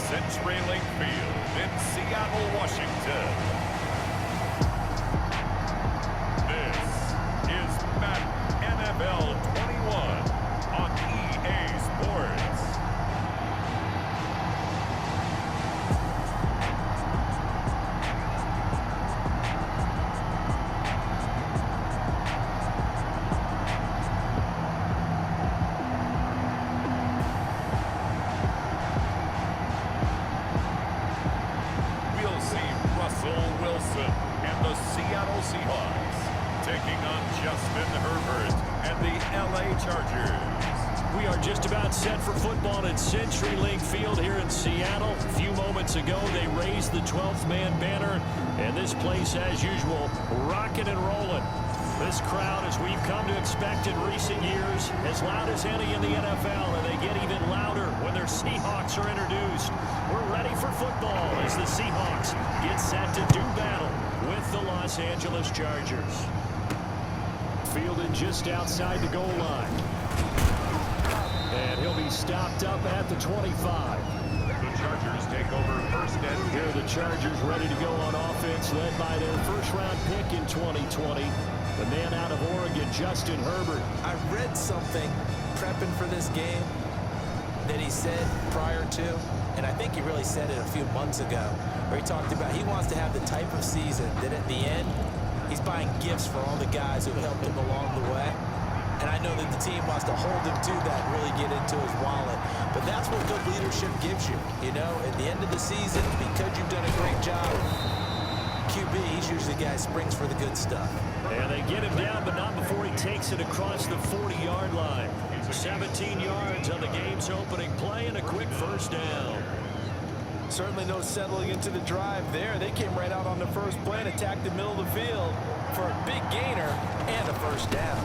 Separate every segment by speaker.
Speaker 1: CenturyLink Field in Seattle, Washington. This is Madden NFL 21 on EA Sports. And the Seattle Seahawks taking on Justin Herbert and the LA Chargers.
Speaker 2: We are just about set for football at CenturyLink Field here in Seattle. A few moments ago, they raised the 12th man banner, and this place, as usual, rocking and rolling. This crowd, as we've come to expect in recent years, as loud as any in the NFL, and they get even louder when their Seahawks are introduced. We're ready for football as the Seahawks get set to do battle with the Los Angeles Chargers. Fielded just outside the goal line. And he'll be stopped up at the 25.
Speaker 1: The Chargers take over first and 10.
Speaker 2: Here are the Chargers ready to go on offense, led by their first-round pick in 2020. The man out of Oregon, Justin Herbert.
Speaker 3: I read something prepping for this game that he said prior to, and I think he really said it a few months ago, where he talked about he wants to have the type of season that at the end, he's buying gifts for all the guys who helped him along the way. And I know that the team wants to hold him to that and really get into his wallet. But that's what good leadership gives you. You know, at the end of the season, because you've done a great job, QB, he's usually the guy who springs for the good stuff.
Speaker 2: And they get him down, but not before he takes it across the 40-yard line. 17 yards on the game's opening play and a quick first down.
Speaker 3: Certainly no settling into the drive there. They came right out on the first play and attacked the middle of the field for a big gainer and a first down.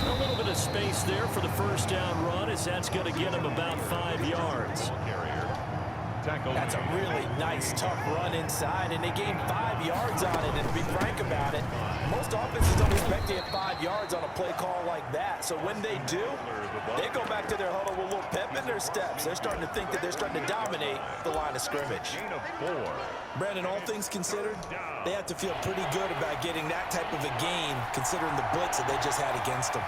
Speaker 2: A little bit of space there for the first down run, as that's going to get him about 5 yards.
Speaker 3: That's a really nice, tough run inside, and they gained 5 yards on it. And to be frank about it, most offenses don't expect to get 5 yards on a play call like that. So when they do, they go back to their huddle with a little pep in their steps. They're starting to think that they're starting to dominate the line of scrimmage. Brandon, all things considered, they have to feel pretty good about getting that type of a gain, considering the blitz that they just had against them.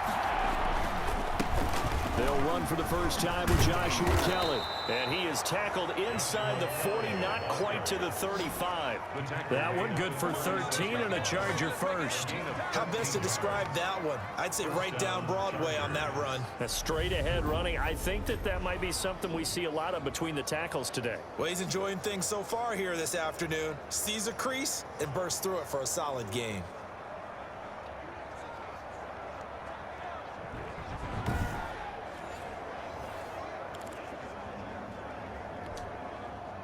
Speaker 2: They'll run for the first time with Joshua Kelly. And he is tackled inside the 40, not quite to the 35. That one good for 13 and a Charger first.
Speaker 3: How best to describe that one? I'd say right down Broadway on that run.
Speaker 2: A straight ahead running. I think that might be something we see a lot of between the tackles today.
Speaker 3: Well, he's enjoying things so far here this afternoon. Sees a crease and bursts through it for a solid game.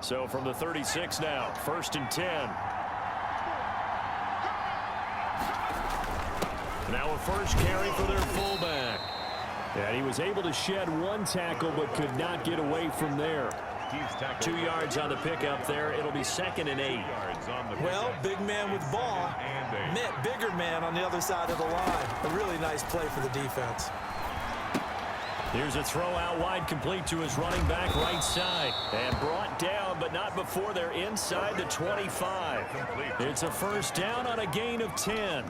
Speaker 2: So from the 36 now, first and 10. Now a first carry for their fullback. And he was able to shed one tackle but could not get away from there. 2 yards on the pickup there. It'll be second and 8.
Speaker 3: Well, big man with ball met bigger man on the other side of the line. A really nice play for the defense.
Speaker 2: Here's a throw out wide, complete to his running back right side. And brought down, but not before they're inside the 25. It's a first down on a gain of 10.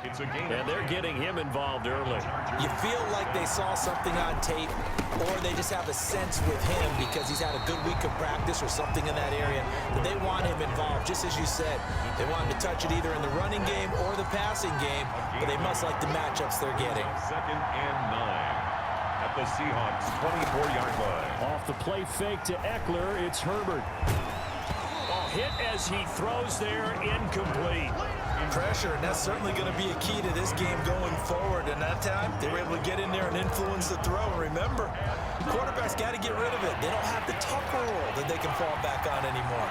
Speaker 2: And they're getting him involved early.
Speaker 3: You feel like they saw something on tape, or they just have a sense with him because he's had a good week of practice or something in that area that they want him involved, just as you said. They want him to touch it either in the running game or the passing game, but they must like the matchups they're getting.
Speaker 1: Second and 9. The Seahawks 24-yard line.
Speaker 2: Off the play fake to Eckler, it's Herbert. Hit as he throws there, incomplete.
Speaker 3: Pressure, and that's certainly going to be a key to this game going forward. And that time, they were able to get in there and influence the throw. And remember, quarterbacks got to get rid of it. They don't have the Tucker rule that they can fall back on anymore.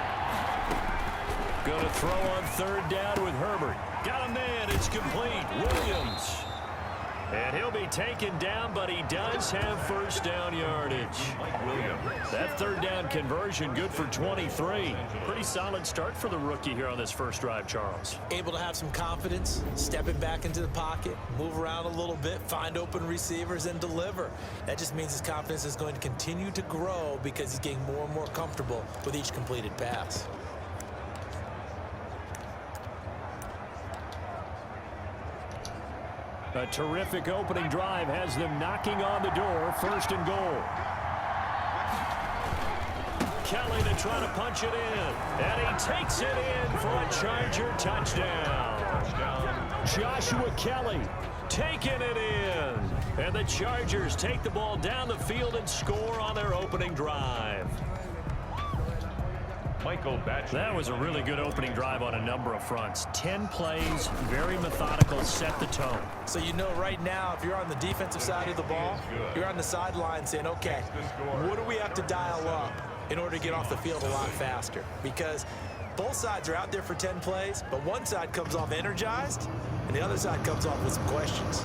Speaker 2: Going to throw on third down with Herbert. Got a man, it's complete. Williams. And he'll be taken down, but he does have first down yardage. That third down conversion good for 23. Pretty solid start for the rookie here on this first drive, Charles.
Speaker 3: Able to have some confidence, stepping back into the pocket, move around a little bit, find open receivers, and deliver. That just means his confidence is going to continue to grow because he's getting more and more comfortable with each completed pass.
Speaker 2: A terrific opening drive has them knocking on the door. First and goal. Kelly to try to punch it in. And he takes it in for a Charger touchdown. Joshua Kelly taking it in. And the Chargers take the ball down the field and score on their opening drive.
Speaker 1: That
Speaker 2: was a really good opening drive on a number of fronts. 10 plays, very methodical, set the tone.
Speaker 3: So you know right now, if you're on the defensive side of the ball, you're on the sideline saying, okay, what do we have to dial up in order to get off the field a lot faster? Because both sides are out there for 10 plays, but one side comes off energized, and the other side comes off with some questions.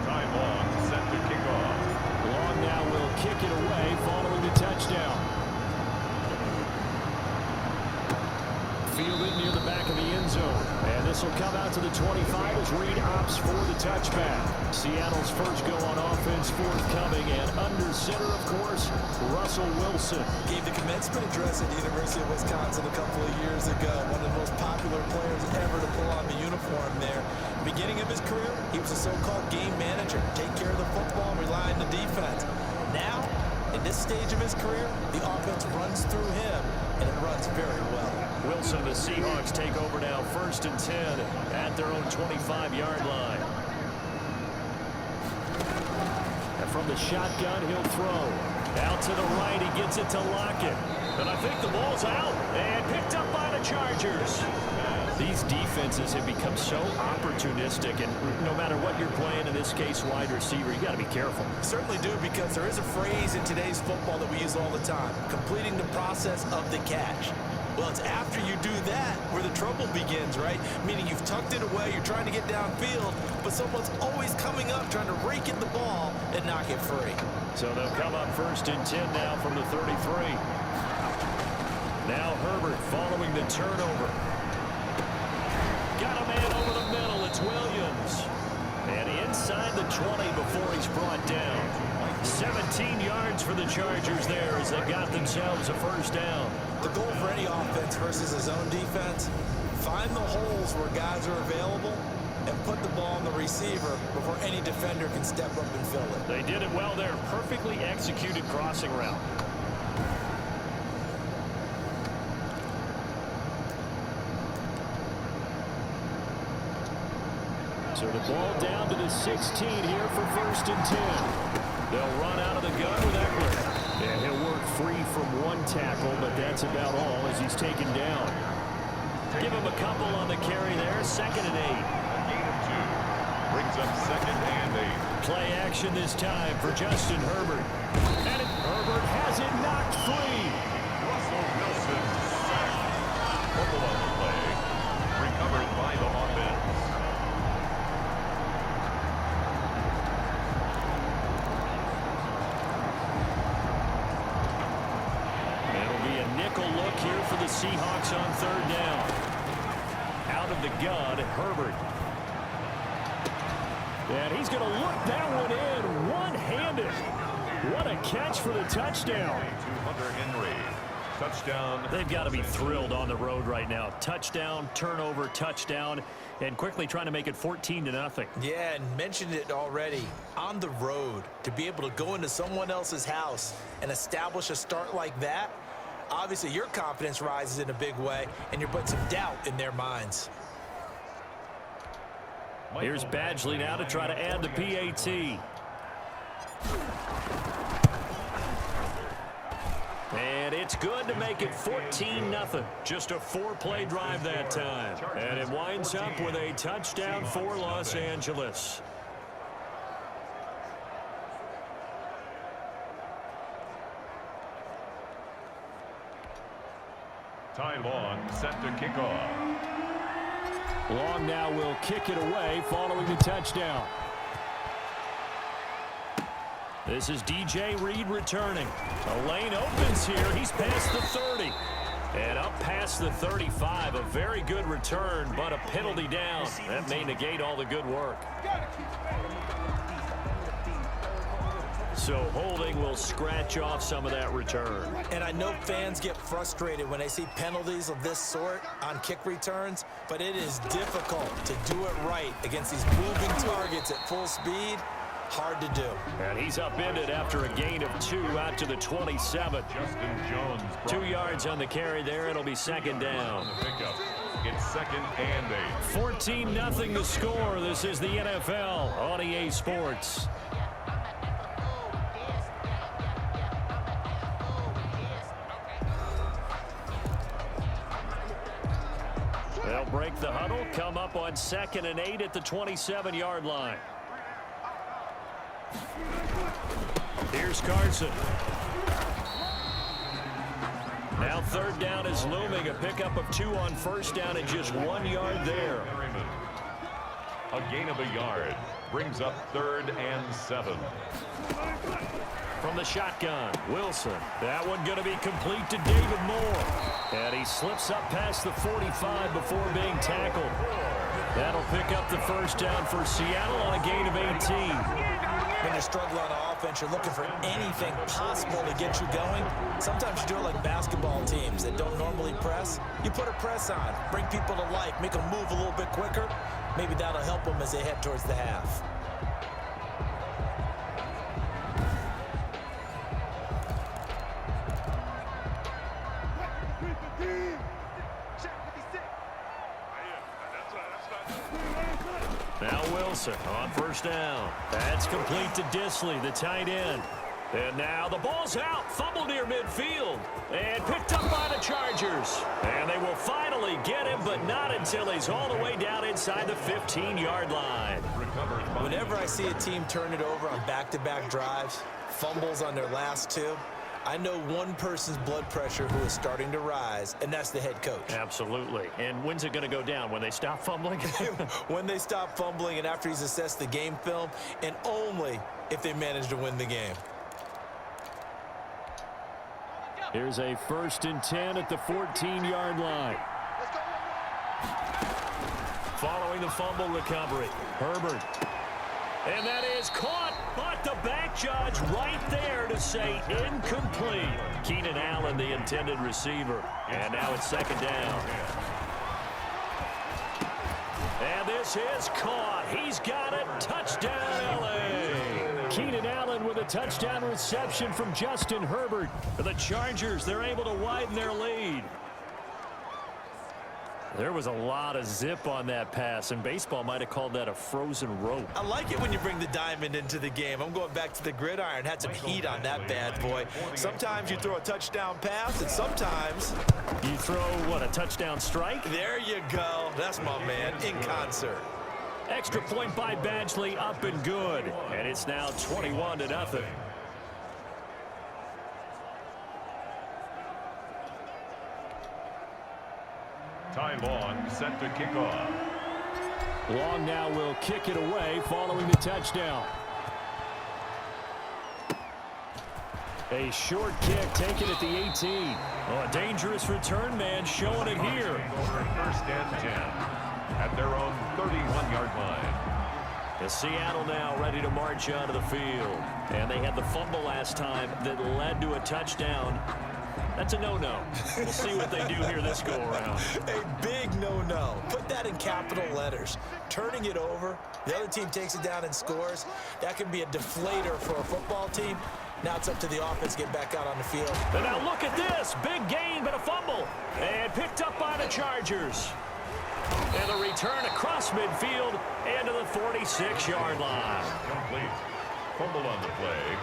Speaker 1: Time long, set to kick off.
Speaker 2: Long now will kick it away following the touchdown. Fielded near the back of the end zone. And this will come out to the 25 as Reed opts for the touchback. Seattle's first go on offense forthcoming. And under center, of course, Russell Wilson.
Speaker 3: Gave the commencement address at the University of Wisconsin a couple of years ago. One of the most popular players ever to pull on the uniform there. Beginning of his career, he was a so-called game manager. Take care of the football, rely on the defense. Now, in this stage of his career, the offense runs through him, and it runs very well.
Speaker 2: Wilson, the Seahawks take over now, 1st and 10 at their own 25-yard line. And from the shotgun, he'll throw. Out to the right, he gets it to Lockett. And I think the ball's out and picked up by the Chargers. These defenses have become so opportunistic, and no matter what you're playing, in this case, wide receiver, you got to be careful.
Speaker 3: Certainly do, because there is a phrase in today's football that we use all the time, completing the process of the catch. Well, it's after you do that where the trouble begins, right? Meaning you've tucked it away, you're trying to get downfield, but someone's always coming up trying to rake at the ball and knock it free.
Speaker 2: So they'll come up 1st and 10 now from the 33. Now Herbert following the turnover. Got a man over the middle. It's Williams. And inside the 20 before he's brought down. 17 yards for the Chargers there as they got themselves a first down.
Speaker 3: The goal for any offense versus his own defense, find the holes where guys are available and put the ball on the receiver before any defender can step up and fill it.
Speaker 2: They did it well there. Perfectly executed crossing route. So the ball down to the 16 here for 1st and 10. They'll run out of the gun with Eckler. And he'll work free from one tackle, but that's about all as he's taken down. Give him a couple on the carry there. 2nd and 8.
Speaker 1: A gain of 2. Brings up 2nd and 8.
Speaker 2: Play action this time for Justin Herbert. And Herbert has it knocked free.
Speaker 1: Russell Wilson sacked. Fumble on the play. Recovered by the offense.
Speaker 2: Nickel look here for the Seahawks on 3rd down. Out of the gun, Herbert. And he's going to look that one in one-handed. What a catch for the touchdown.
Speaker 1: Hunter Henry. Touchdown.
Speaker 2: They've got to be thrilled on the road right now. Touchdown, turnover, touchdown, and quickly trying to make it 14-0.
Speaker 3: Yeah, and mentioned it already. On the road, to be able to go into someone else's house and establish a start like that, obviously your confidence rises in a big way, and you're putting some doubt in their minds.
Speaker 2: Here's Badgley now to try to add the PAT. And it's good to make it 14-0. Just a 4-play drive that time. And it winds up with a touchdown for Los Angeles.
Speaker 1: Ty Long set to kick off.
Speaker 2: Long now will kick it away following the touchdown. This is DJ Reed returning. A lane opens here. He's past the 30. And up past the 35. A very good return, but a penalty down. That may negate all the good work. So holding will scratch off some of that return.
Speaker 3: And I know fans get frustrated when they see penalties of this sort on kick returns, but it is difficult to do it right against these moving targets at full speed. Hard to do.
Speaker 2: And he's upended after a gain of 2 out to the 27.
Speaker 1: Justin Jones.
Speaker 2: 2 yards on the carry there. It'll be second down.
Speaker 1: Pickup. It's 2nd and 8.
Speaker 2: 14-0 the score. This is the NFL on EA Sports. They'll break the huddle, come up on 2nd and 8 at the 27-yard line. Here's Carson. Now 3rd down is looming. A pickup of 2 on 1st down and just 1 yard there.
Speaker 1: A gain of a yard brings up 3rd and 7.
Speaker 2: From the shotgun, Wilson. That one going to be complete to David Moore. And he slips up past the 45 before being tackled. That'll pick up the 1st down for Seattle on a gain of 18.
Speaker 3: When you're struggling on offense, you're looking for anything possible to get you going. Sometimes you do it like basketball teams that don't normally press. You put a press on, bring people to life, make them move a little bit quicker. Maybe that'll help them as they head towards the half.
Speaker 2: Now Wilson on 1st down. That's complete to Disley, the tight end. And now the ball's out. Fumble near midfield. And picked up by the Chargers. And they will finally get him, but not until he's all the way down inside the 15-yard line.
Speaker 3: Whenever I see a team turn it over on back-to-back drives, fumbles on their last 2, I know one person's blood pressure who is starting to rise, and that's the head coach.
Speaker 2: Absolutely. And when's it going to go down? When they stop fumbling?
Speaker 3: When they stop fumbling and after he's assessed the game film, and only if they manage to win the game.
Speaker 2: Here's a 1st and 10 at the 14-yard line. Following the fumble recovery, Herbert. And that is caught, but the back judge right there to say incomplete. Keenan Allen, the intended receiver. And now it's 2nd down. And this is caught. He's got it. Touchdown, L.A. Keenan Allen with a touchdown reception from Justin Herbert. For the Chargers, they're able to widen their lead. There was a lot of zip on that pass, and baseball might have called that a frozen rope.
Speaker 3: I like it when you bring the diamond into the game. I'm going back to the gridiron. Had some heat on that bad boy. Sometimes you throw a touchdown pass, and sometimes
Speaker 2: you throw, what, a touchdown strike?
Speaker 3: There you go. That's my man in concert.
Speaker 2: Extra point by Badgley, up and good. And it's now 21-0.
Speaker 1: Ty Long set to kick off.
Speaker 2: Long now will kick it away following the touchdown. A short kick taken at the 18. Oh, a dangerous return man showing it here.
Speaker 1: 1st and 10 at their own 31-yard line.
Speaker 2: And Seattle now ready to march onto the field. And they had the fumble last time that led to a touchdown. That's a no-no. We'll see what they do here this go-around.
Speaker 3: A big no-no. Put that in capital letters. Turning it over, the other team takes it down and scores. That can be a deflator for a football team. Now it's up to the offense to get back out on the field.
Speaker 2: And now look at this. Big gain, but a fumble. And picked up by the Chargers. And the return across midfield and to the 46-yard line.
Speaker 1: Complete. Fumble on the play.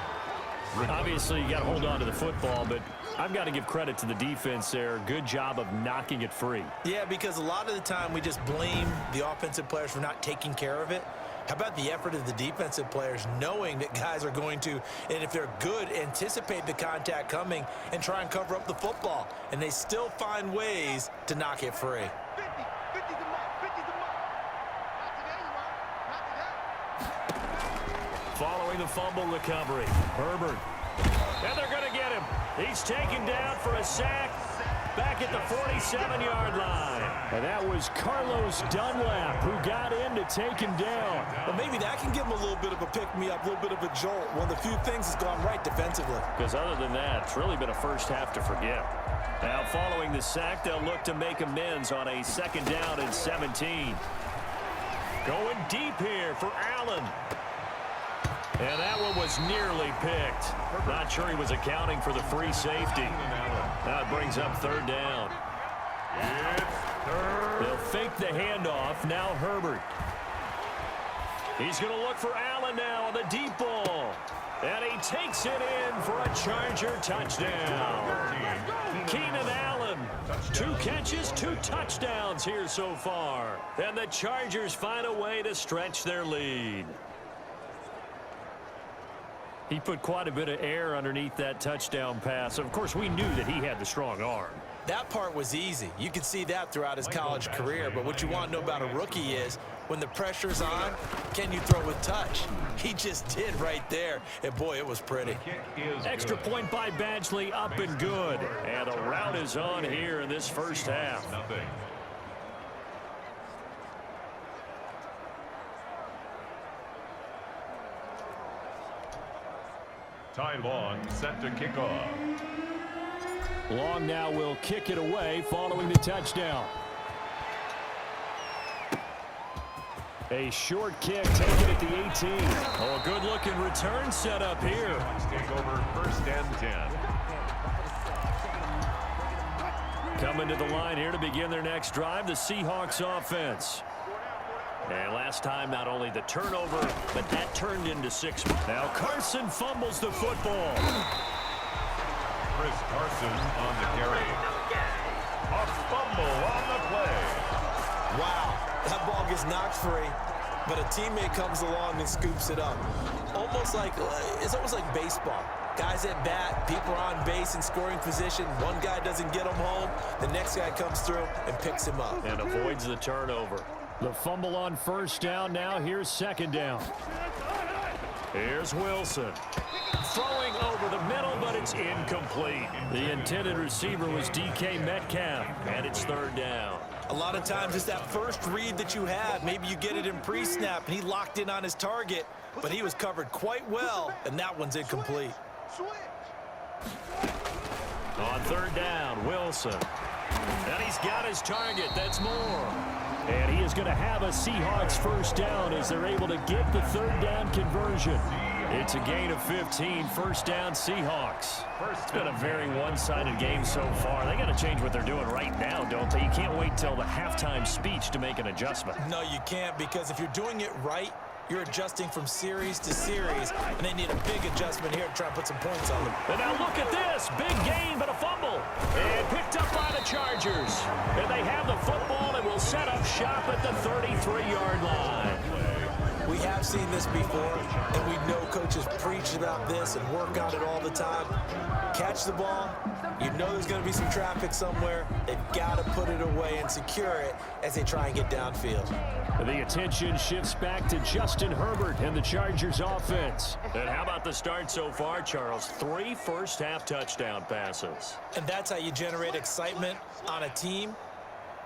Speaker 2: Obviously, you got to hold on to the football, but I've got to give credit to the defense there. Good job of knocking it free.
Speaker 3: Yeah, because a lot of the time we just blame the offensive players for not taking care of it. How about the effort of the defensive players knowing that guys are going to, and if they're good, anticipate the contact coming and try and cover up the football. And they still find ways to knock it free.
Speaker 2: following the fumble recovery. Herbert. And they're going to get him. He's taken down for a sack back at the 47-yard line. And that was Carlos Dunlap who got in to take him down.
Speaker 3: Well, maybe that can give him a little bit of a pick-me-up, a little bit of a jolt. One of the few things that's gone right defensively.
Speaker 2: Because other than that, it's really been a first half to forget. Now, following the sack, they'll look to make amends on a 2nd down and 17. Going deep here for Allen. And that one was nearly picked. Not sure he was accounting for the free safety. Now it brings up 3rd down. They'll fake the handoff. Now Herbert. He's going to look for Allen now on the deep ball. And he takes it in for a Charger touchdown. Keenan Allen, 2 catches, 2 touchdowns here so far. And the Chargers find a way to stretch their lead. He put quite a bit of air underneath that touchdown pass. Of course, we knew that he had the strong arm.
Speaker 3: That part was easy. You could see that throughout his college career. But what you want to know about a rookie is when the pressure's on, can you throw with touch? He just did right there. And, boy, it was pretty.
Speaker 2: Extra point by Badgley, up and good. And a rout is on here in this first half.
Speaker 1: Ty Long set to kick off.
Speaker 2: Long now will kick it away following the touchdown. A short kick taken at the 18. Oh, a good-looking return set up here.
Speaker 1: Take over 1st and 10.
Speaker 2: Coming to the line here to begin their next drive, the Seahawks offense. And last time, not only the turnover, but that turned into 6. Now Carson fumbles the football.
Speaker 1: Chris Carson on the carry. A fumble on the play.
Speaker 3: Wow, that ball gets knocked free, but a teammate comes along and scoops it up. It's almost like baseball. Guys at bat, people are on base in scoring position. One guy doesn't get him home. The next guy comes through and picks him up.
Speaker 2: And avoids the turnover. The fumble on 1st down. Now here's 2nd down. Here's Wilson. Throwing over the middle, but it's incomplete. The intended receiver was DK Metcalf, and it's 3rd down.
Speaker 3: A lot of times it's that first read that you have. Maybe you get it in pre-snap, and he locked in on his target, but he was covered quite well, and that one's incomplete.
Speaker 2: On 3rd down, Wilson. And he's got his target. That's more. And he is going to have a Seahawks 1st down as they're able to get the 3rd down conversion. It's a gain of 15, 1st down Seahawks. It's been a very one-sided game so far. They got to change what they're doing right now, don't they? You can't wait till the halftime speech to make an adjustment.
Speaker 3: No, you can't, because if you're doing it right, you're adjusting from series to series, and they need a big adjustment here to try and put some points on them.
Speaker 2: And now look at this. Big gain, but a fumble. And picked up by the Chargers. And they have the football and will set up shop at the 33-yard line.
Speaker 3: We have seen this before, and we know coaches preach about this and work on it all the time. Catch the ball. You know there's going to be some traffic somewhere. They've got to put it away and secure it as they try and get downfield.
Speaker 2: The attention shifts back to Justin Herbert and the Chargers offense. And how about the start so far, Charles? 3 first-half touchdown passes.
Speaker 3: And that's how you generate excitement on a team.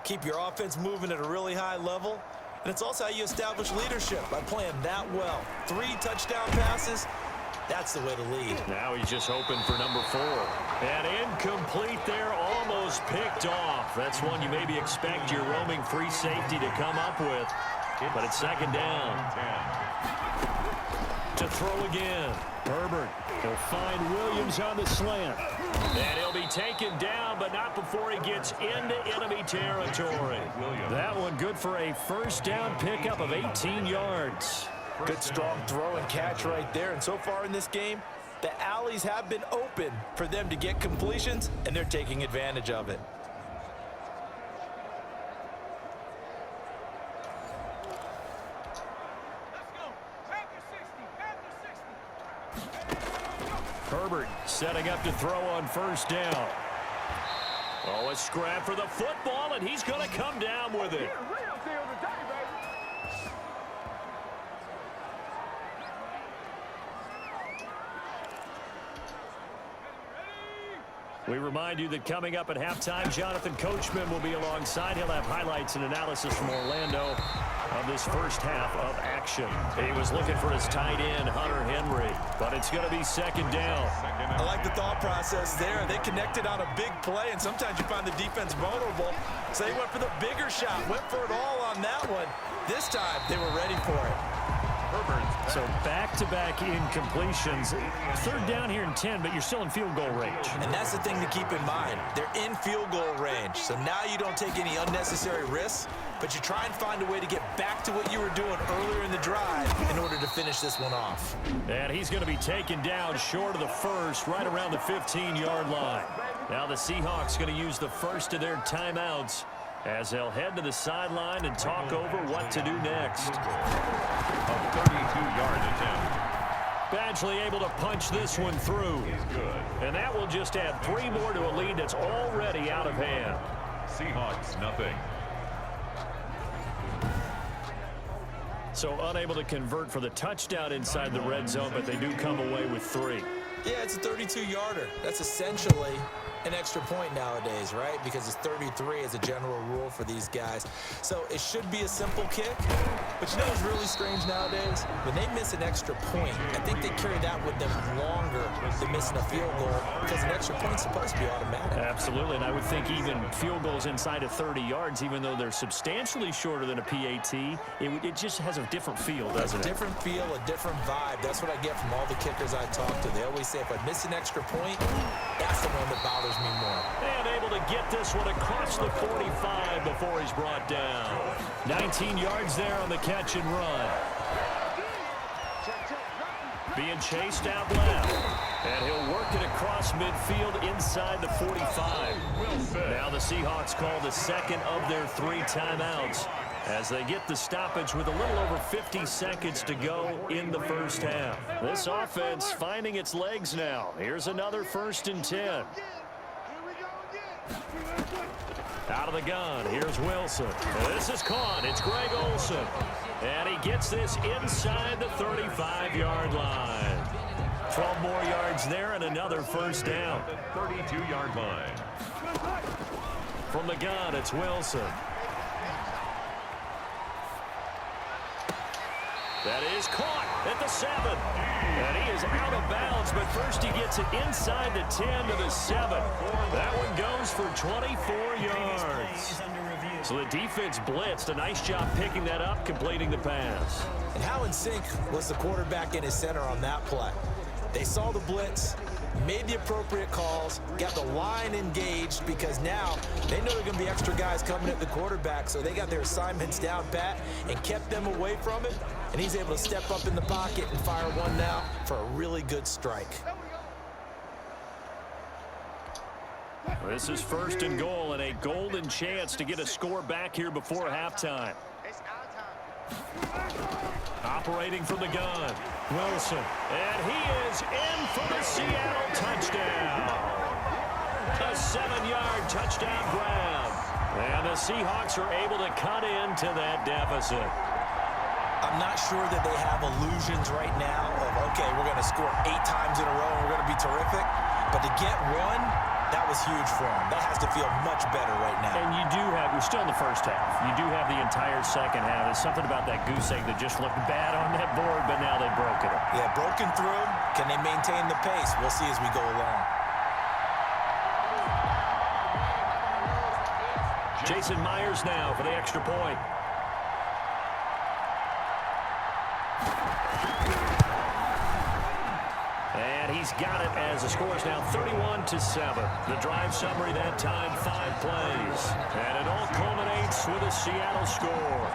Speaker 3: Keep your offense moving at a really high level. And it's also how you establish leadership by playing that well. 3 touchdown passes, that's the way to lead.
Speaker 2: Now he's just hoping for number 4. And incomplete there, almost picked off. That's one you maybe expect your roaming free safety to come up with. But it's 2nd down. To throw again. Herbert. He'll find Williams on the slant. And he'll be taken down, but not before he gets into enemy territory. That one good for a 1st down pickup of 18 yards.
Speaker 3: Good strong throw and catch right there. And so far in this game, the alleys have been open for them to get completions, and they're taking advantage of it.
Speaker 2: Herbert setting up to throw on 1st down. Oh, a scrap for the football, and he's going to come down with it. We remind you that coming up at halftime, Jonathan Coachman will be alongside. He'll have highlights and analysis from Orlando of this first half of action. He was looking for his tight end, Hunter Henry, but it's going to be second down.
Speaker 3: I like the thought process there. They connected on a big play, and sometimes you find the defense vulnerable. So they went for the bigger shot, went for it all on that one. This time, they were ready for it.
Speaker 2: So back-to-back incompletions. Third down here in 10, but you're still in field goal range.
Speaker 3: And that's the thing to keep in mind. They're in field goal range. So now you don't take any unnecessary risks, but you try and find a way to get back to what you were doing earlier in the drive in order to finish this one off.
Speaker 2: And he's going to be taken down short of the first, right around the 15-yard line. Now the Seahawks going to use the first of their timeouts as they'll head to the sideline and talk over what to do next.
Speaker 1: A 32-yard attempt.
Speaker 2: Badgley able to punch this one through. And that will just add 3 more to a lead that's already out of hand.
Speaker 1: Seahawks, nothing.
Speaker 2: So unable to convert for the touchdown inside the red zone, but they do come away with 3.
Speaker 3: Yeah, it's a 32-yarder. That's essentially an extra point nowadays, right? Because it's 33 as a general rule for these guys. So it should be a simple kick. But you know what's really strange nowadays? When they miss an extra point, I think they carry that with them longer than missing a field goal because an extra point's supposed to be automatic.
Speaker 2: Absolutely, and I would think even field goals inside of 30 yards, even though they're substantially shorter than a PAT, it just has a different feel, doesn't it?
Speaker 3: A different feel, a different vibe. That's what I get from all the kickers I talk to. They always say, if I miss an extra point, that's the one that bothers me more.
Speaker 2: And able to get this one across the 45 before he's brought down. 19 yards there on the catch and run. Being chased out left. And he'll work it across midfield inside the 45. Now the Seahawks call the second of their 3 timeouts as they get the stoppage with a little over 50 seconds to go in the first half. This offense finding its legs now. Here's another 1st and 10. Out of the gun, here's Wilson. This is caught, it's Greg Olsen. And he gets this inside the 35-yard line. 12 more yards there and another first down.
Speaker 1: 32-yard line.
Speaker 2: From the gun, it's Wilson. That is caught at the 7. And he is out of bounds, but first he gets it inside the 10 to the 7. That one goes for 24 yards. So the defense blitzed. A nice job picking that up, completing the pass.
Speaker 3: And how in sync was the quarterback in his center on that play? They saw the blitz, made the appropriate calls, got the line engaged because now they know there are going to be extra guys coming at the quarterback, so they got their assignments down pat and kept them away from it, and he's able to step up in the pocket and fire one now for a really good strike.
Speaker 2: This is 1st and goal and a golden chance to get a score back here before halftime. Operating from the gun, Wilson, and he is in for the Seattle touchdown. A 7-yard touchdown grab. And the Seahawks are able to cut into that deficit.
Speaker 3: I'm not sure that they have illusions right now of, okay, we're going to score 8 times in a row and we're going to be terrific. But to get one, that was huge for them. That has to feel much better right now.
Speaker 2: And you do have, we're still in the first half. You do have the entire second half. There's something about that goose egg that just looked bad on that board, but now they've broken it.
Speaker 3: Yeah, broken through. Can they maintain the pace? We'll see as we go along.
Speaker 2: Jason Myers now for the extra point. And he's got it as the score is now 31-7. The drive summary that time, 5 plays. And it all culminates with a Seattle score.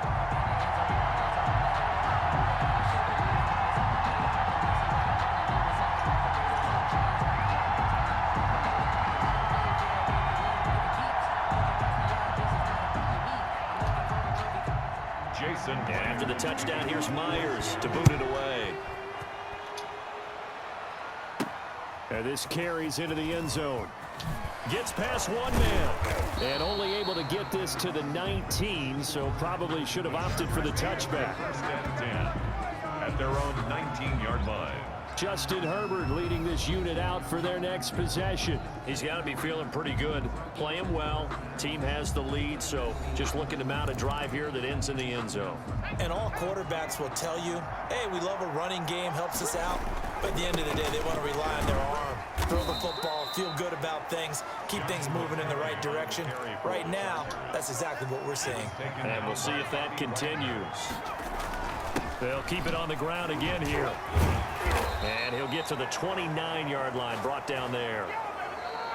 Speaker 1: Jason.
Speaker 2: And after the touchdown, here's Myers to boot it away. And this carries into the end zone. Gets past one man. And only able to get this to the 19, so probably should have opted for the touchback.
Speaker 1: 1st and 10 at their own 19-yard line.
Speaker 2: Justin Herbert leading this unit out for their next possession. He's got to be feeling pretty good. Playing well. Team has the lead, so just looking to mount a drive here that ends in the end zone.
Speaker 3: And all quarterbacks will tell you, hey, we love a running game, helps us out. But at the end of the day, they want to rely on their arm. Throw the football, feel good about things, keep things moving in the right direction. Right now, that's exactly what we're seeing.
Speaker 2: And we'll see if that continues. They'll keep it on the ground again here. And he'll get to the 29-yard line, brought down there.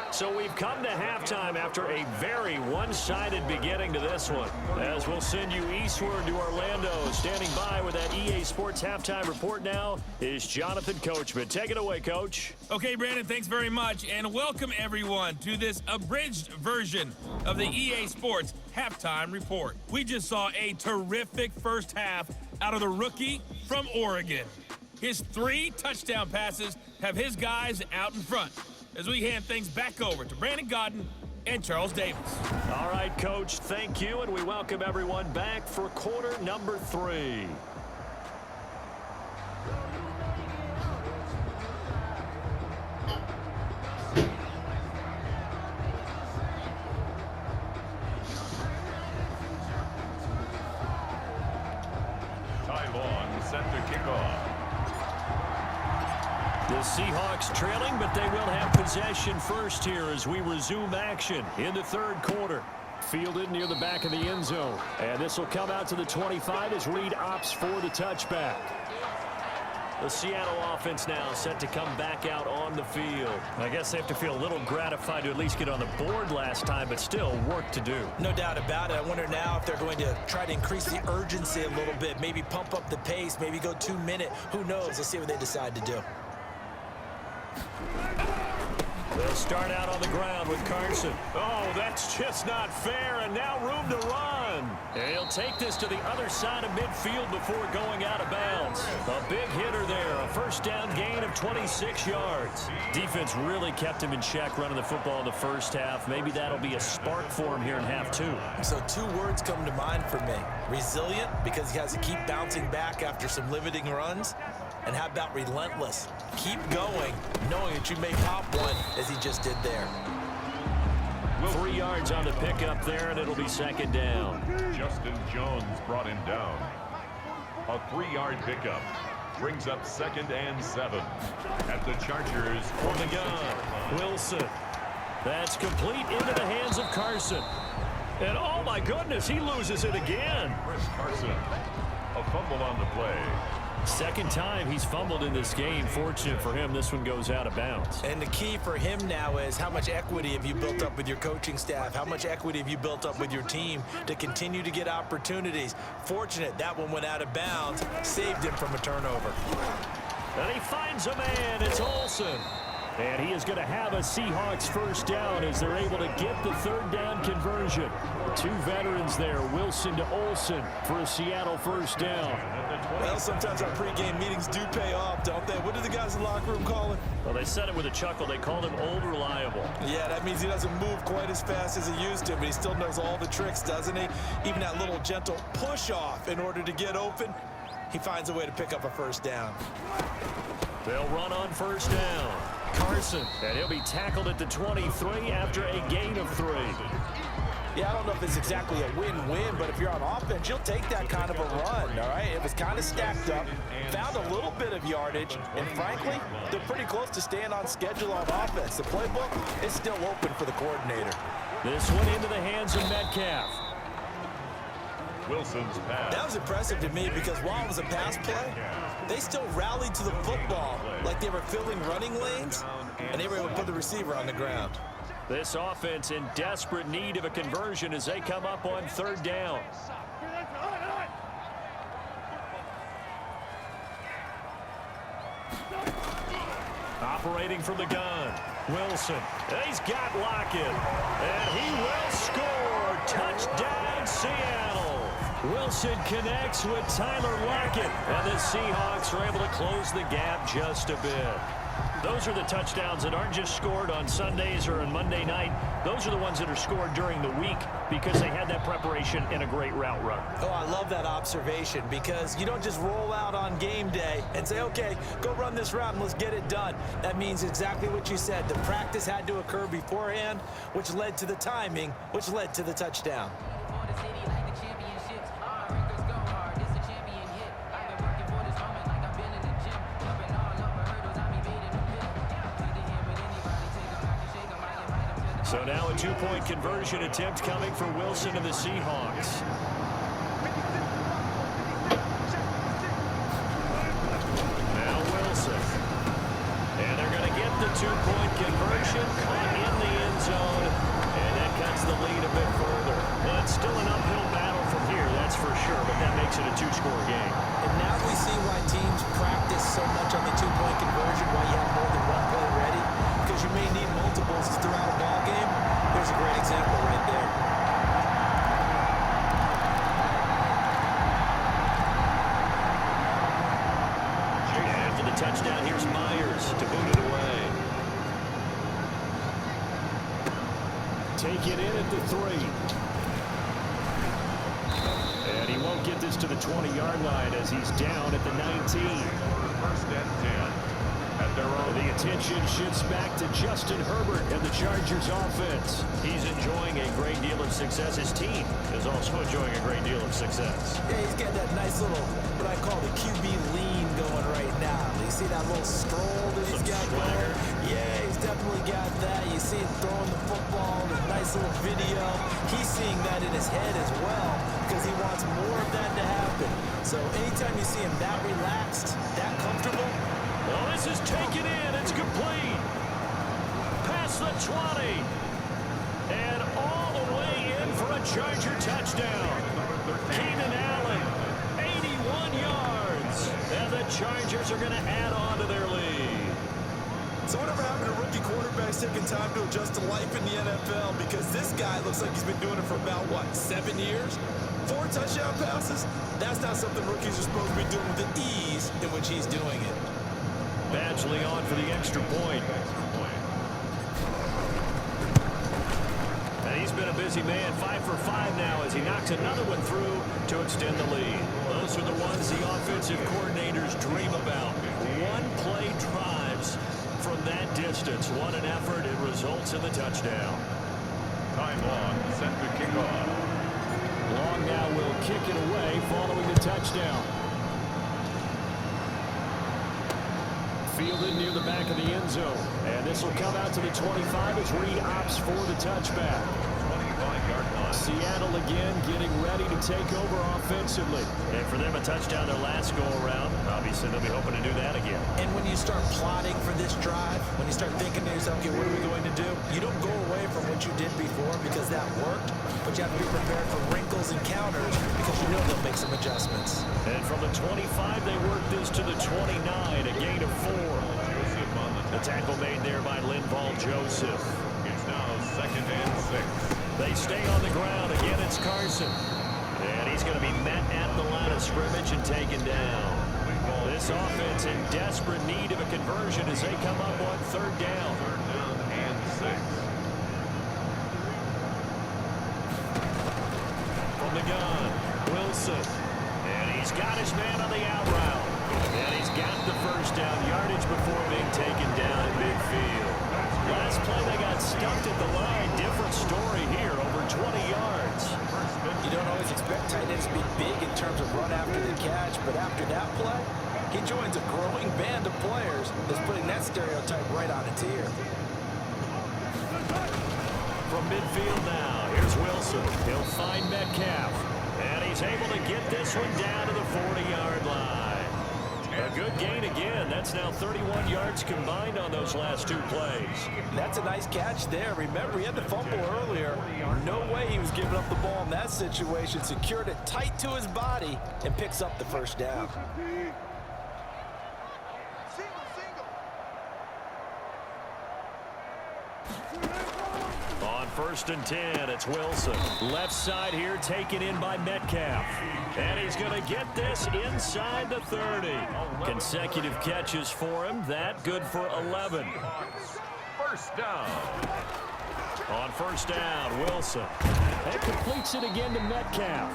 Speaker 2: So we've come to halftime after a very one-sided beginning to this one. As we'll send you eastward to Orlando. Standing by with that EA Sports halftime report now is Jonathan Coachman. Take it away, Coach.
Speaker 4: Okay, Brandon, thanks very much. And welcome, everyone, to this abridged version of the EA Sports halftime report. We just saw a terrific first half out of the rookie from Oregon. His 3 touchdown passes have his guys out in front. As we hand things back over to Brandon Godden and Charles Davis.
Speaker 2: All right, Coach, thank you, and we welcome everyone back for quarter number 3.
Speaker 1: Ty Long set to kick off.
Speaker 2: The Seahawks trailing, but they will have possession first here as we resume action in the third quarter. Fielded near the back of the end zone. And this will come out to the 25 as Reed opts for the touchback. The Seattle offense now set to come back out on the field. I guess they have to feel a little gratified to at least get on the board last time, but still work to do.
Speaker 3: No doubt about it. I wonder now if they're going to try to increase the urgency a little bit, maybe pump up the pace, maybe go 2-minute. Who knows? Let's see what they decide to do.
Speaker 2: They'll start out on the ground with Carson. Oh, that's just not fair, and now room to run. And he'll take this to the other side of midfield before going out of bounds. A big hitter there, a first down gain of 26 yards. Defense really kept him in check running the football in the first half. Maybe that'll be a spark for him here in half 2.
Speaker 3: So 2 words come to mind for me. Resilient, because he has to keep bouncing back after some limiting runs. And how about relentless? Keep going, knowing that you may pop one as he just did there.
Speaker 2: 3 yards on the pickup there, and it'll be second down.
Speaker 1: Justin Jones brought him down. A 3-yard pickup brings up 2nd and 7 at the Chargers.
Speaker 2: On the gun, Wilson. That's complete into the hands of Carson. And oh my goodness, he loses it again.
Speaker 1: Chris Carson, a fumble on the play.
Speaker 2: Second time he's fumbled in this game. Fortunate for him, this one goes out of bounds.
Speaker 3: And the key for him now is how much equity have you built up with your coaching staff? How much equity have you built up with your team to continue to get opportunities? Fortunate that one went out of bounds, saved him from a turnover.
Speaker 2: And he finds a man. It's Olsen. And he is going to have a Seahawks first down as they're able to get the third down conversion. 2 veterans there, Wilson to Olsen for a Seattle first down.
Speaker 3: Well, sometimes our pregame meetings do pay off, don't they? What do the guys in the locker room call him?
Speaker 2: Well, they said it with a chuckle. They called him Old Reliable.
Speaker 3: Yeah, that means he doesn't move quite as fast as he used to, but he still knows all the tricks, doesn't he? Even that little gentle push-off in order to get open, he finds a way to pick up a first down.
Speaker 2: They'll run on first down. Carson, and he'll be tackled at the 23 after a gain of 3.
Speaker 3: Yeah, I don't know if it's exactly a win-win, but if you're on offense, you'll take that kind of a run, all right? It was kind of stacked up, found a little bit of yardage, and frankly, they're pretty close to staying on schedule on offense. The playbook is still open for the coordinator.
Speaker 2: This one into the hands of Metcalf.
Speaker 1: Wilson's pass.
Speaker 3: That was impressive to me because while it was a pass play, they still rallied to the football like they were filling running lanes, and they were able to put the receiver on the ground.
Speaker 2: This offense in desperate need of a conversion as they come up on third down. Operating from the gun, Wilson. He's got Lockett, and he will score. Touchdown, Seattle. Wilson connects with Tyler Lockett, and the Seahawks are able to close the gap just a bit. Those are the touchdowns that aren't just scored on Sundays or on Monday night. Those are the ones that are scored during the week because they had that preparation and a great route run.
Speaker 3: Oh, I love that observation because you don't just roll out on game day and say, okay, go run this route and let's get it done. That means exactly what you said. The practice had to occur beforehand, which led to the timing, which led to the touchdown.
Speaker 2: So now a two-point conversion attempt coming for Wilson and the Seahawks. Now Wilson. And they're going to get the two-point conversion, caught in the end zone, and that cuts the lead a bit further. Well, it's still an uphill battle from here, that's for sure, but that makes it a two-score game.
Speaker 3: And now we see why teams practice so much on the two-point conversion, why you have more than one play ready, because you may need multiples throughout a ball game. There's a great example right there.
Speaker 2: After the touchdown, here's Myers to boot it away. Take it in at the 3. And he won't get this to the 20-yard line as he's down at the 19.
Speaker 1: First and 10. At their own.
Speaker 2: The attention shifts back to Justin Herbert and the Chargers offense. He's enjoying a great deal of success. His team is also enjoying a great deal of success.
Speaker 3: Yeah, he's got that nice little, what I call the QB lean going right now. You see that little stroll that he's got going? Yeah, he's definitely got that. You see him throwing the football, the nice little video. He's seeing that in his head as well because he wants more of that to happen. So anytime you see him that relaxed, that comfortable,
Speaker 2: well, this is taken in. It's complete. Past the 20. And all the way in for a Charger touchdown. Keenan Allen, 81 yards. And the Chargers are going to add on to their lead.
Speaker 3: so whatever happened to rookie quarterbacks taking time to adjust to life in the NFL? Because this guy looks like he's been doing it for about, what, 7 years? 4 touchdown passes? That's not something rookies are supposed to be doing with the ease in which he's doing it.
Speaker 2: Badgley on for the extra point. And he's been a busy man, 5 for 5 now as he knocks another one through to extend the lead. Those are the ones the offensive coordinators dream about. One-play drives from that distance. What an effort. It results in the touchdown.
Speaker 1: Time on, set to kick off.
Speaker 2: Long now will kick it away following the touchdown. Fielded near the back of the end zone. And this will come out to the 25 as Reed opts for the touchback.
Speaker 1: 25-yard line.
Speaker 2: Seattle again getting ready to take over offensively. And for them, a touchdown their last go-around. Obviously, they'll be hoping to do that again.
Speaker 3: And when you start plotting for this drive, when you start thinking to yourself, okay, what are we going to do? You don't go away from what you did before because that worked, but you have to be prepared for wrinkles and counters because you know they'll make some adjustments.
Speaker 2: And from the 25, they work this to the 29, a gain of 4. The tackle made there by Linval Joseph.
Speaker 1: It's now 2nd and 6.
Speaker 2: They stay on the ground. Again, it's Carson. And he's going to be met at the line of scrimmage and taken down. This offense in desperate need of a conversion as they come up on 3rd down.
Speaker 1: 3rd down and 6.
Speaker 2: From the gun, Wilson. And he's got his man on the out route. And he's got the first down yardage before being taken down in midfield. Last play, they got stumped at the line. Different story here, over 20 yards.
Speaker 3: You don't always expect tight ends to be big in terms of run after the catch, but after that play, he joins a growing band of players that's putting that stereotype right on its ear.
Speaker 2: From midfield now, here's Wilson. He'll find Metcalf. And he's able to get this one down to the 40-yard line. A good gain again. That's now 31 yards combined on those last 2 plays.
Speaker 3: That's a nice catch there. Remember, he had the fumble earlier. No way he was giving up the ball in that situation. Secured it tight to his body and picks up the first down.
Speaker 2: On first and 10. It's Wilson. Left side here taken in by Metcalf. And he's going to get this inside the 30. Consecutive catches for him. That good for 11.
Speaker 1: First down.
Speaker 2: On first down, Wilson. And completes it again to Metcalf.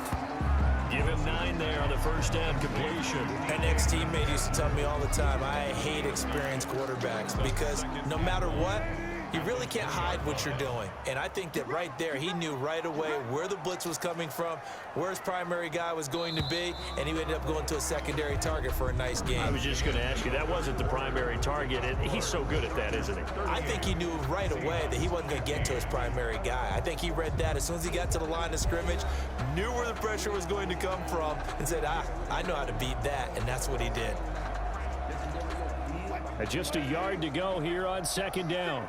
Speaker 2: Give him 9 there on the first down completion.
Speaker 3: An ex-teammate used to tell me all the time, I hate experienced quarterbacks because no matter what, you really can't hide what you're doing. And I think that right there, he knew right away where the blitz was coming from, where his primary guy was going to be, and he ended up going to a secondary target for a nice game.
Speaker 2: I was just going to ask you, that wasn't the primary target, and he's so good at that, isn't he?
Speaker 3: I think he knew right away that he wasn't going to get to his primary guy. I think he read that as soon as he got to the line of scrimmage, knew where the pressure was going to come from, and said, I know how to beat that, and that's what he did.
Speaker 2: Just a yard to go here on second down.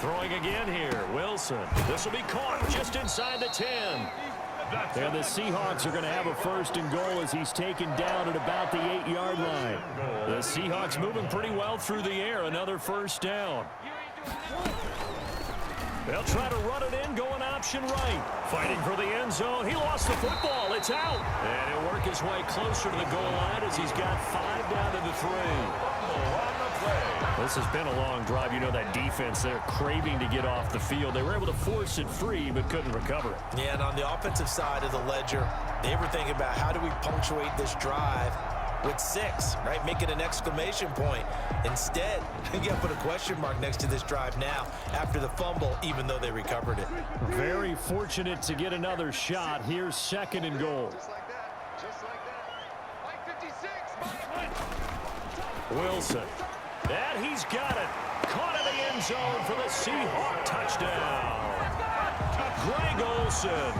Speaker 2: Throwing again here, Wilson. This will be caught just inside the 10. And the Seahawks are going to have a first and goal as he's taken down at about the 8-yard line. The Seahawks moving pretty well through the air. Another first down. They'll try to run it in, going option right. Fighting for the end zone. He lost the football. It's out. And he'll work his way closer to the goal line as he's got 5 down to the 3. This has been a long drive. You know that defense, they're craving to get off the field. They were able to force it free, but couldn't recover it.
Speaker 3: Yeah, and on the offensive side of the ledger, they were thinking about how do we punctuate this drive with 6, right? Make it an exclamation point. Instead, you got to put a question mark next to this drive now after the fumble, even though they recovered it.
Speaker 2: Very fortunate to get another shot. Here's second and goal. Wilson. And he's got it. Caught in the end zone for the Seahawk touchdown. Greg Olsen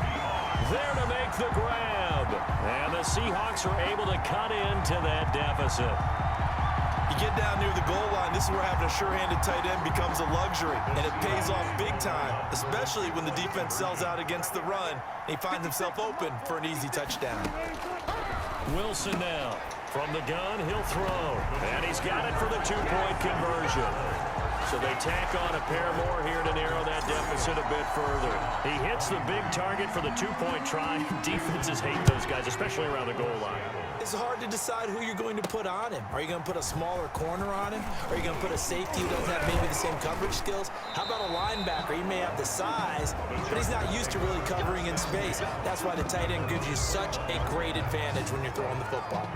Speaker 2: there to make the grab. And the Seahawks are able to cut into that deficit.
Speaker 3: You get down near the goal line, this is where having a sure-handed tight end becomes a luxury, and it pays off big time, especially when the defense sells out against the run, and he finds himself open for an easy touchdown.
Speaker 2: Wilson now. From the gun, he'll throw. And he's got it for the 2-point conversion. So they tack on a pair more here to narrow that deficit a bit further. He hits the big target for the 2-point try. Defenses hate those guys, especially around the goal line.
Speaker 3: It's hard to decide who you're going to put on him. Are you going to put a smaller corner on him? Are you going to put a safety who doesn't have maybe the same coverage skills? How about a linebacker? He may have the size, but he's not used to really covering in space. That's why the tight end gives you such a great advantage when you're throwing the football.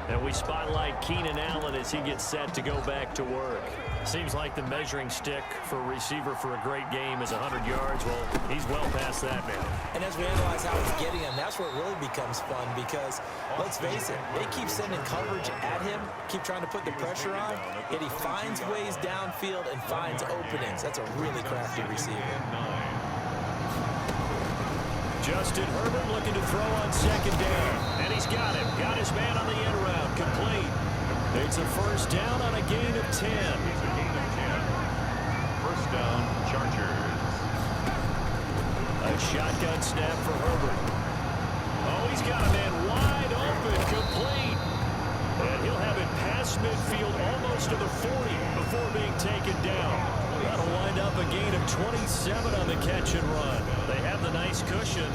Speaker 2: And we spotlight Keenan Allen as he gets set to go back to work. Seems like the measuring stick for a receiver for a great game is 100 yards. Well, he's well past that now.
Speaker 3: And as we analyze how he's getting him, that's where it really becomes fun because, let's face it, they keep sending coverage at him, keep trying to put the pressure on, yet he finds ways downfield and finds openings. That's a really crafty receiver.
Speaker 2: Justin Herbert looking to throw on second down. And he's got him. Got his man on the end round. Complete. It's a first down on a gain of 10.
Speaker 1: First down, Chargers.
Speaker 2: A shotgun snap for Herbert. Oh, he's got a man wide open. Complete. And he'll have it past midfield almost to the 40 before being taken down. That'll wind up a gain of 27 on the catch and run. They have the nice cushion.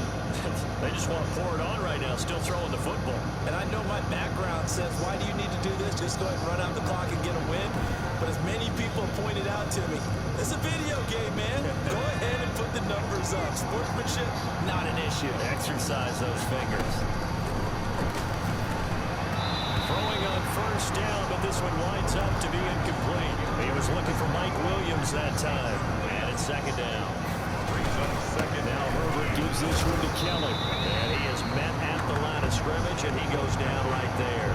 Speaker 2: They just want to pour it on right now, still throwing the football.
Speaker 3: And I know my background says, why do you need to do this? Just go ahead and run out the clock and get a win. But as many people pointed out to me, it's a video game, man. Go ahead and put the numbers up. Sportsmanship, not an issue.
Speaker 2: Exercise those fingers. Throwing on first down, but this one winds up to be incomplete. He was looking for Mike Williams that time. And it's second down. Now Herbert gives this one to Kelly. And he is met at the line of scrimmage, and he goes down right there.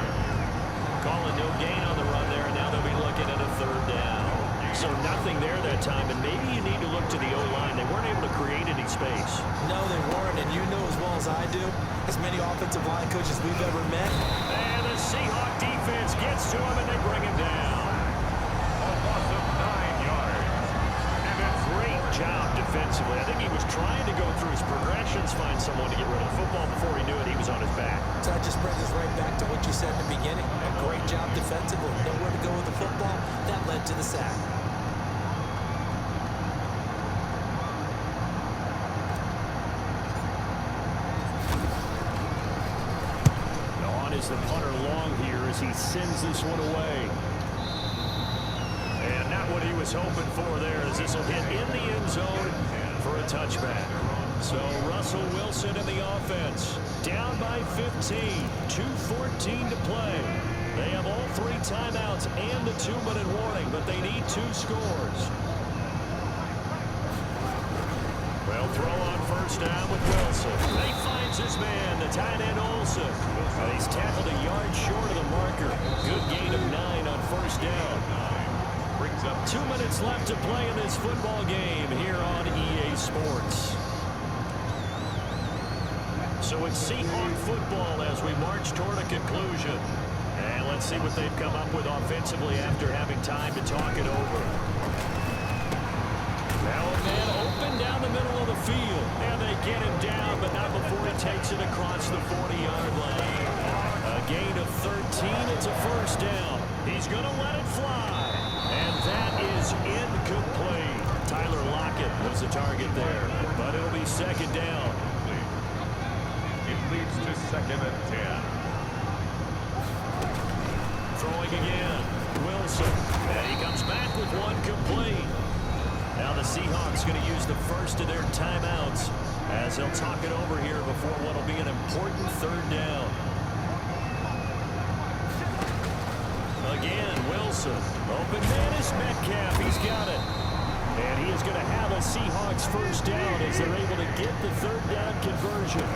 Speaker 2: Calling no gain on the run there, and now they'll be looking at a third down. So nothing there that time, and maybe you need to look to the O-line. They weren't able to create any space.
Speaker 3: No, they weren't, and you know as well as I do, as many offensive line coaches we've ever met.
Speaker 2: And the Seahawk defense gets to him, and they bring him down.
Speaker 1: A loss of 9 yards.
Speaker 2: And a great job defensively. I think he was trying to go through his progressions, find someone to get rid of the football. Before he knew it, he was on his back.
Speaker 3: So that just brings us right back to what you said in the beginning. A great job defensively. Nowhere to go with the football. That led to the sack.
Speaker 2: is the punter long here as he sends this one away. And not what he was hoping for there, as this will hit in the end zone for a touchback. So Russell Wilson in the offense, down by 15, 2:14 to play. They have all 3 timeouts and a 2-minute warning, but they need 2 scores. Well, throw on first down with Wilson. He finds his man, the tight end Olsen. He's tackled a yard short of the marker. Good gain of 9 on first down.
Speaker 1: Brings up
Speaker 2: 2 minutes left to play in this football game here on EA Sports. So it's Seahawk football as we march toward a conclusion. And let's see what they've come up with offensively after having time to talk it over. Now a man open down the middle of the field. And they get him down, but not before he takes it across the 40-yard line. A gain of 13. It's a first down. He's going to let it fly. And that is incomplete. Tyler Lockett was the target there. But it'll be second down.
Speaker 1: It leads to 2nd and 10.
Speaker 2: Throwing again. Wilson. And he comes back with one complete. Now the Seahawks going to use the first of their timeouts as they'll talk it over here before what will be an important 3rd down. Again, Wilson. Open man is Metcalf. He's got it. And he is going to have a Seahawks first down as they're able to get the 3rd down conversion.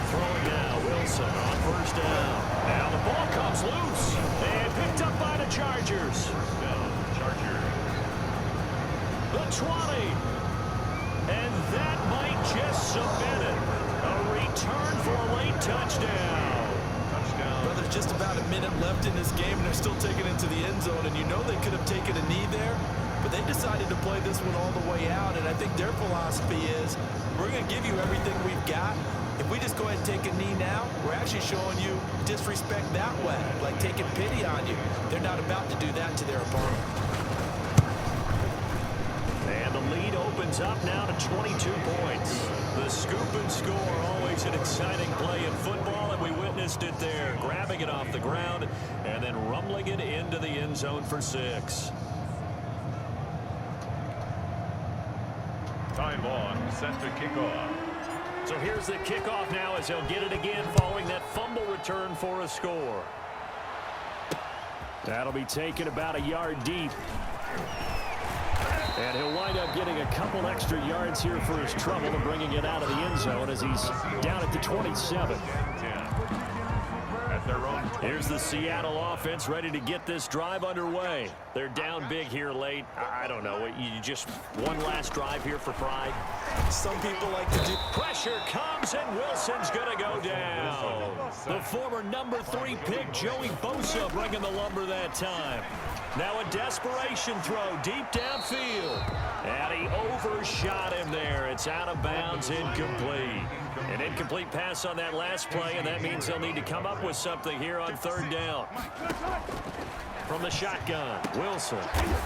Speaker 2: Throwing now, Wilson on first down. Now the ball comes loose and picked up by the Chargers. The 20. And that might just submit it. A return for a late touchdown.
Speaker 3: Well, there's just about a minute left in this game, and they're still taking it to the end zone. And you know they could have taken a knee there, but they decided to play this one all the way out. And I think their philosophy is, we're going to give you everything we've got. If we just go ahead and take a knee now, we're actually showing you disrespect that way, like taking pity on you. They're not about to do that to their opponent.
Speaker 2: And the lead opens up now to 22 points. The scoop and score, always an exciting play in football, and we witnessed it there, grabbing it off the ground and then rumbling it into the end zone for 6.
Speaker 1: Time on, set to kick off.
Speaker 2: So here's the kickoff now as he'll get it again following that fumble return for a score. That'll be taken about a yard deep. And he'll wind up getting a couple extra yards here for his trouble and bringing it out of the end zone as he's down at the 27. Here's the Seattle offense ready to get this drive underway. They're down big here late. I don't know. You just one last drive here for pride.
Speaker 3: Some people like to do.
Speaker 2: Pressure comes, and Wilson's going to go down. The former number 3 pick, Joey Bosa, bringing the lumber that time. Now a desperation throw deep downfield. And he overshot him there. It's out of bounds, incomplete. An incomplete pass on that last play, and that means they'll need to come up with something here on 3rd down. From the shotgun, Wilson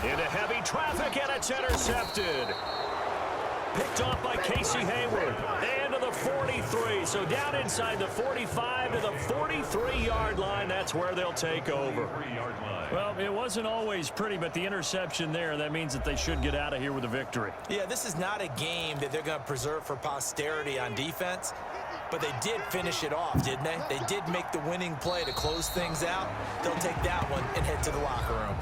Speaker 2: into heavy traffic, and it's intercepted. Picked off by Casey Hayward. And to the 43. So down inside the 45 to the 43-yard line. That's where they'll take over. Well, it wasn't always pretty, but the interception there, that means that they should get out of here with a victory.
Speaker 3: Yeah, this is not a game that they're going to preserve for posterity on defense, but they did finish it off, didn't they? They did make the winning play to close things out. They'll take that one and head to the locker room.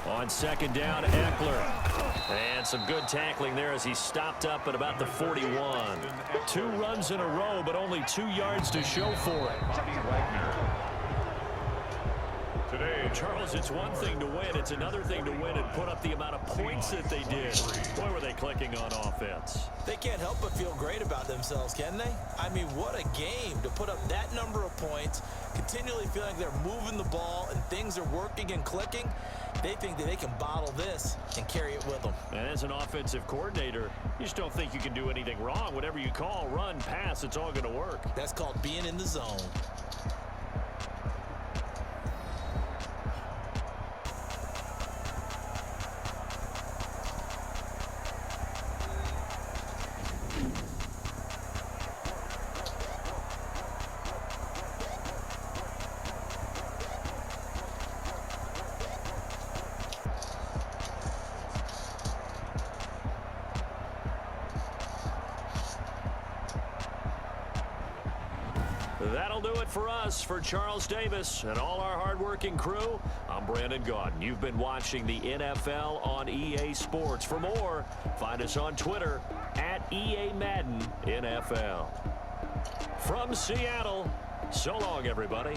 Speaker 2: On 2nd down, Eckler. And some good tackling there as he stopped up at about the 41. 2 runs in a row, but only 2 yards to show for it. Today, Charles, it's one thing to win. It's another thing to win and put up the amount of points that they did. Boy, were they clicking on offense.
Speaker 3: They can't help but feel great about themselves, can they? I mean, what a game to put up that number of points, continually feeling like they're moving the ball and things are working and clicking. They think that they can bottle this and carry it with them.
Speaker 2: And as an offensive coordinator, you just don't think you can do anything wrong. Whatever you call, run, pass, it's all going to work.
Speaker 3: That's called being in the zone.
Speaker 2: That'll do it for us. For Charles Davis and all our hardworking crew, I'm Brandon Gaudin. You've been watching the NFL on EA Sports. For more, find us on Twitter at EA Madden NFL. From Seattle, so long, everybody.